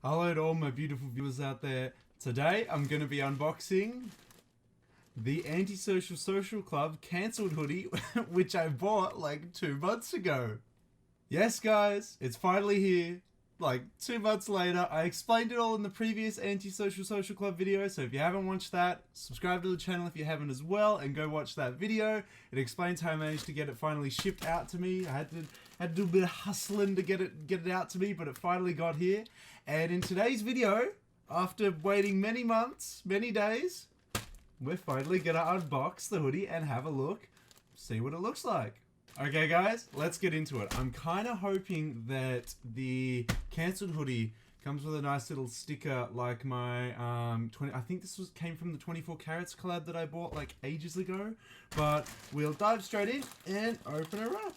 Hello to all my beautiful viewers out there. Today I'm going to be unboxing the Antisocial Social Club cancelled hoodie, which I bought like 2 months ago. Yes guys, it's finally here. Like 2 months later. I explained it all in the previous Antisocial Social Club video, so if you haven't watched that, subscribe to the channel if you haven't as well, and go watch that video. It explains how I managed to get it finally shipped out to me. I had to do a bit of hustling to get it out to me, but it finally got here. And in today's video, after waiting many months, many days, we're finally gonna unbox the hoodie and have a look, see what it looks like. Okay guys, let's get into it. I'm kind of hoping that the cancelled hoodie comes with a nice little sticker like my I think this came from the 24 Carats collab that I bought like ages ago. But we'll dive straight in and open her up.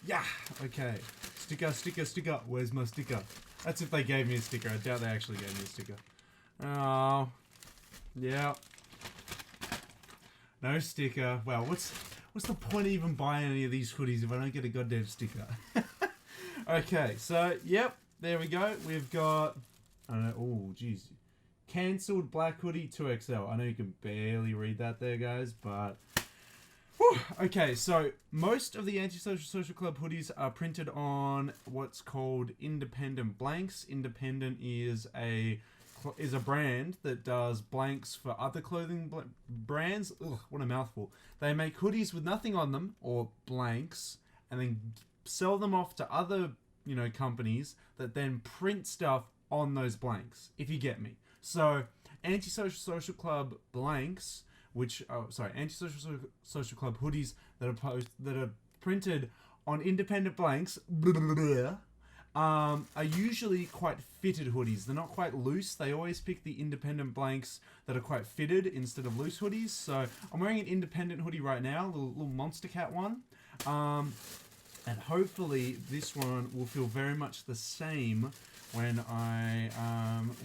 Yeah, okay. Sticker. Where's my sticker? That's if they gave me a sticker. I doubt they actually gave me a sticker. Oh, yeah. No sticker. Well, what's the point of even buying any of these hoodies if I don't get a goddamn sticker? Okay, so, yep, there we go. We've got, I don't know, oh, jeez. Cancelled black hoodie 2XL. I know you can barely read that there, guys, but... Whew. Okay, so most of the Antisocial Social Club hoodies are printed on what's called independent blanks. Independent is a brand that does blanks for other clothing brands. Ugh, what a mouthful. They make hoodies with nothing on them, or blanks, and then sell them off to other, companies that then print stuff on those blanks, if you get me. So, Antisocial Social Club blanks, Antisocial Social Club hoodies that are printed on independent blanks, are usually quite fitted hoodies. They're not quite loose. They always pick the independent blanks that are quite fitted instead of loose hoodies. So I'm wearing an independent hoodie right now, little Monster Cat one. And hopefully this one will feel very much the same when I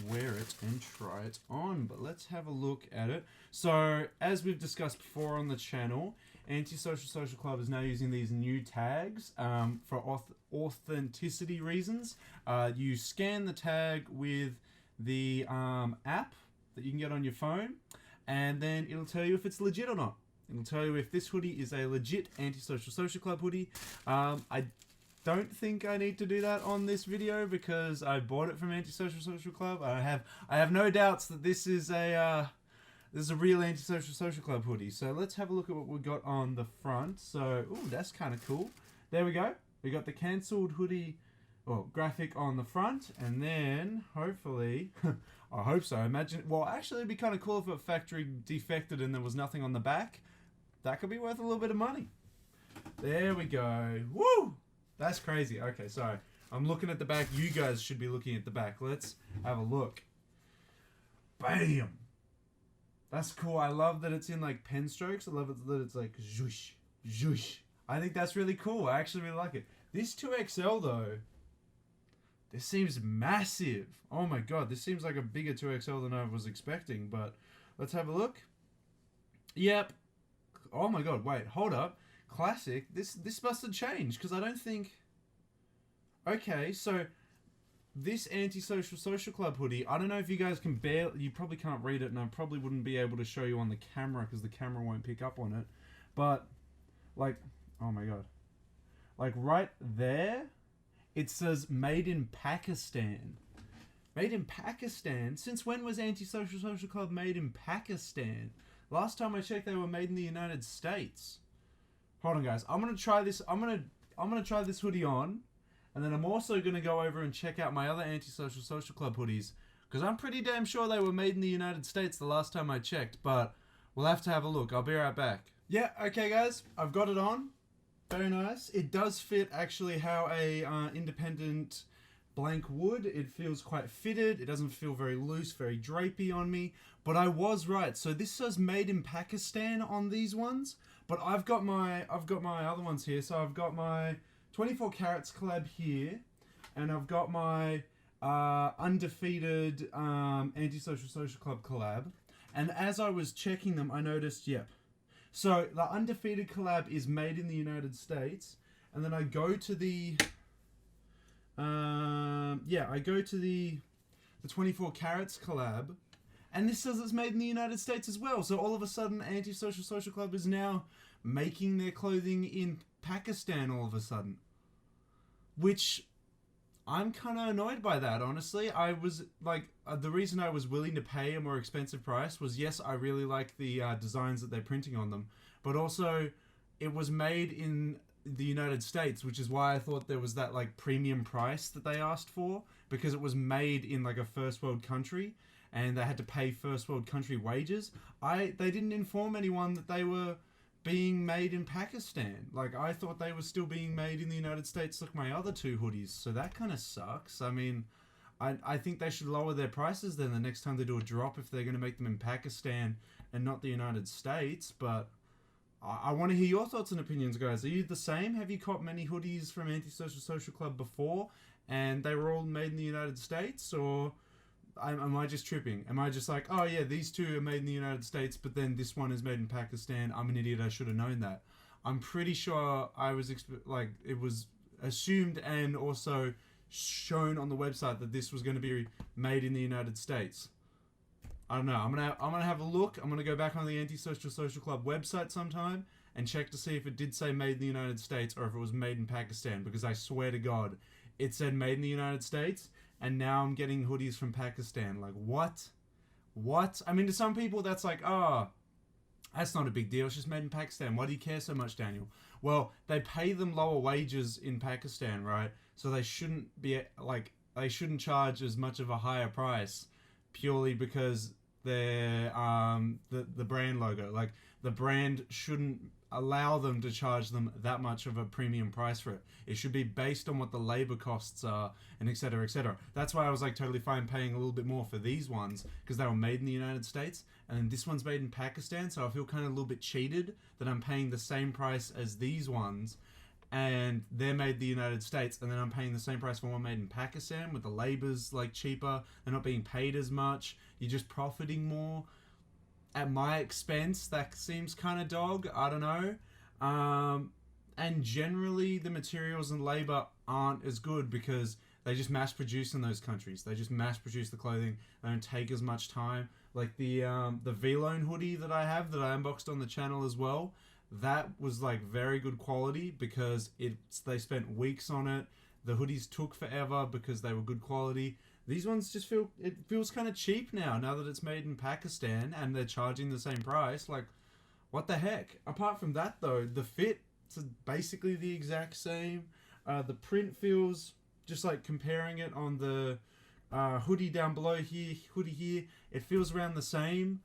wear it and try it on. But let's have a look at it. So as we've discussed before on the channel, Antisocial Social Club is now using these new tags for authenticity reasons. You scan the tag with the app that you can get on your phone, and then it'll tell you if it's legit or not. It'll tell you if this hoodie is a legit Antisocial Social Club hoodie. I don't think I need to do that on this video because I bought it from Antisocial Social Club. I have no doubts that this is a real Antisocial Social Club hoodie. So let's have a look at what we got on the front. So, ooh, that's kind of cool. There we go. We got the cancelled hoodie graphic on the front, and then hopefully, I hope so. Actually, it'd be kind of cool if it factory defected and there was nothing on the back. That could be worth a little bit of money. There we go. Woo! That's crazy. Okay, sorry. I'm looking at the back. You guys should be looking at the back. Let's have a look. Bam! That's cool. I love that it's in like pen strokes. I love it that it's like zhoosh, zhoosh. I think that's really cool. I actually really like it. This 2XL though, this seems massive. Oh my god, this seems like a bigger 2XL than I was expecting. But let's have a look. Yep. Oh my god, wait, hold up. Classic. This must have changed because I don't think... Okay, so this Antisocial Social Club hoodie, I don't know if you guys can you probably can't read it, and I probably wouldn't be able to show you on the camera because the camera won't pick up on it. But, like, oh my god. Like, right there, it says Made in Pakistan. Made in Pakistan? Since when was Antisocial Social Club made in Pakistan? Last time I checked, they were made in the United States. Hold on, guys. I'm gonna try this. I'm gonna try this hoodie on, and then I'm also gonna go over and check out my other Antisocial Social Club hoodies because I'm pretty damn sure they were made in the United States the last time I checked. But we'll have to have a look. I'll be right back. Yeah. Okay, guys. I've got it on. Very nice. It does fit actually how a independent blank would. It feels quite fitted. It doesn't feel very loose, very drapey on me. But I was right. So this says Made in Pakistan on these ones. But I've got my other ones here. So I've got my 24 Carats collab here, and I've got my undefeated Antisocial Social Club collab. And as I was checking them, I noticed, yep. So the undefeated collab is made in the United States, and then I go to the I go to the the 24 Carats collab, and this says it's made in the United States as well. So all of a sudden, Antisocial Social Club is now making their clothing in Pakistan all of a sudden. Which, I'm kind of annoyed by that, honestly. I was, like, the reason I was willing to pay a more expensive price was, yes, I really like the designs that they're printing on them, but also, it was made in the United States, which is why I thought there was that, like, premium price that they asked for, because it was made in, like, a first world country, and they had to pay first world country wages. They didn't inform anyone that they were being made in Pakistan. Like, I thought they were still being made in the United States like my other two hoodies, so that kind of sucks. I mean, I think they should lower their prices then the next time they do a drop if they're going to make them in Pakistan and not the United States, but I want to hear your thoughts and opinions, guys. Are you the same? Have you caught many hoodies from Antisocial Social Club before and they were all made in the United States, or am I just tripping? Am I just like, oh yeah, these two are made in the United States, but then this one is made in Pakistan. I'm an idiot. I should have known that. I'm pretty sure I was it was assumed and also shown on the website that this was going to be made in the United States. I don't know. I'm gonna have a look. I'm gonna go back on the Antisocial Social Club website sometime and check to see if it did say made in the United States or if it was made in Pakistan, because I swear to God, it said made in the United States. And now I'm getting hoodies from Pakistan. Like, what? What? I mean, to some people, that's like, oh, that's not a big deal. It's just made in Pakistan. Why do you care so much, Daniel? Well, they pay them lower wages in Pakistan, right? So they shouldn't be, like, they shouldn't charge as much of a higher price purely because they're, the brand logo. Like, the brand shouldn't allow them to charge them that much of a premium price for it. It should be based on what the labor costs are, and etc, etc. That's why I was like totally fine paying a little bit more for these ones, because they were made in the United States, and then this one's made in Pakistan, so I feel kind of a little bit cheated that I'm paying the same price as these ones, and they're made in the United States, and then I'm paying the same price for one made in Pakistan, with the labor's like cheaper, they're not being paid as much, you're just profiting more at my expense. That seems kind of dog. I don't know. And generally, the materials and labor aren't as good because they just mass produce in those countries. They just mass produce the clothing. They don't take as much time. Like the V-Lone hoodie that I have, that I unboxed on the channel as well, that was like very good quality because they spent weeks on it. The hoodies took forever because they were good quality. These ones just feels kind of cheap now that it's made in Pakistan and they're charging the same price. Like, what the heck? Apart from that though, the fit is basically the exact same. The print feels, just like comparing it on the hoodie down below here, hoodie here, it feels around the same.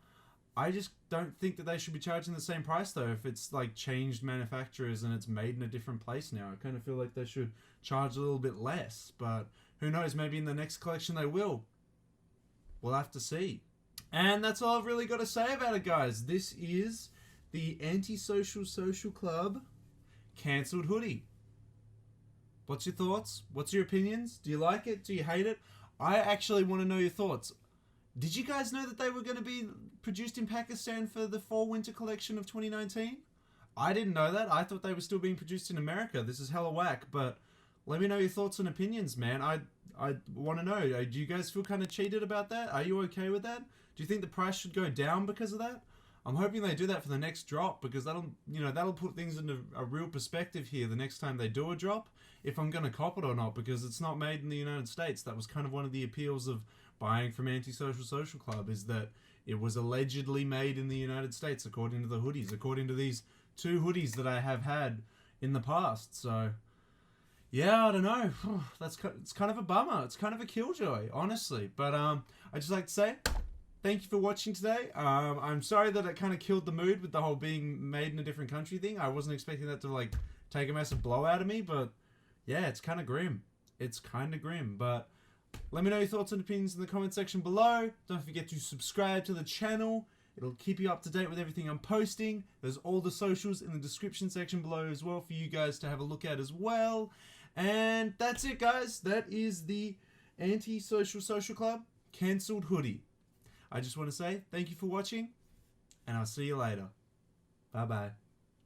I just don't think that they should be charging the same price though if it's like changed manufacturers and it's made in a different place now. I kind of feel like they should charge a little bit less, but who knows, maybe in the next collection they will. We'll have to see. And that's all I've really got to say about it, guys. This is the Antisocial Social Club cancelled hoodie. What's your thoughts? What's your opinions? Do you like it? Do you hate it? I actually want to know your thoughts. Did you guys know that they were going to be produced in Pakistan for the fall-winter collection of 2019? I didn't know that. I thought they were still being produced in America. This is hella whack, but let me know your thoughts and opinions, man. I want to know. Do you guys feel kind of cheated about that? Are you okay with that? Do you think the price should go down because of that? I'm hoping they do that for the next drop, because that'll put things into a real perspective here the next time they do a drop, if I'm going to cop it or not, because it's not made in the United States. That was kind of one of the appeals of buying from Antisocial Social Club, is that it was allegedly made in the United States, according to the hoodies, according to these two hoodies that I have had in the past. So yeah, I don't know. It's kind of a bummer. It's kind of a killjoy, honestly. But I'd just like to say thank you for watching today. I'm sorry that it kind of killed the mood with the whole being made in a different country thing. I wasn't expecting that to like take a massive blow out of me, but yeah, it's kind of grim. It's kind of grim, but let me know your thoughts and opinions in the comment section below. Don't forget to subscribe to the channel. It'll keep you up to date with everything I'm posting. There's all the socials in the description section below as well for you guys to have a look at as well. And that's it, guys. That is the Antisocial Social Club cancelled hoodie. I just want to say thank you for watching, and I'll see you later. Bye-bye.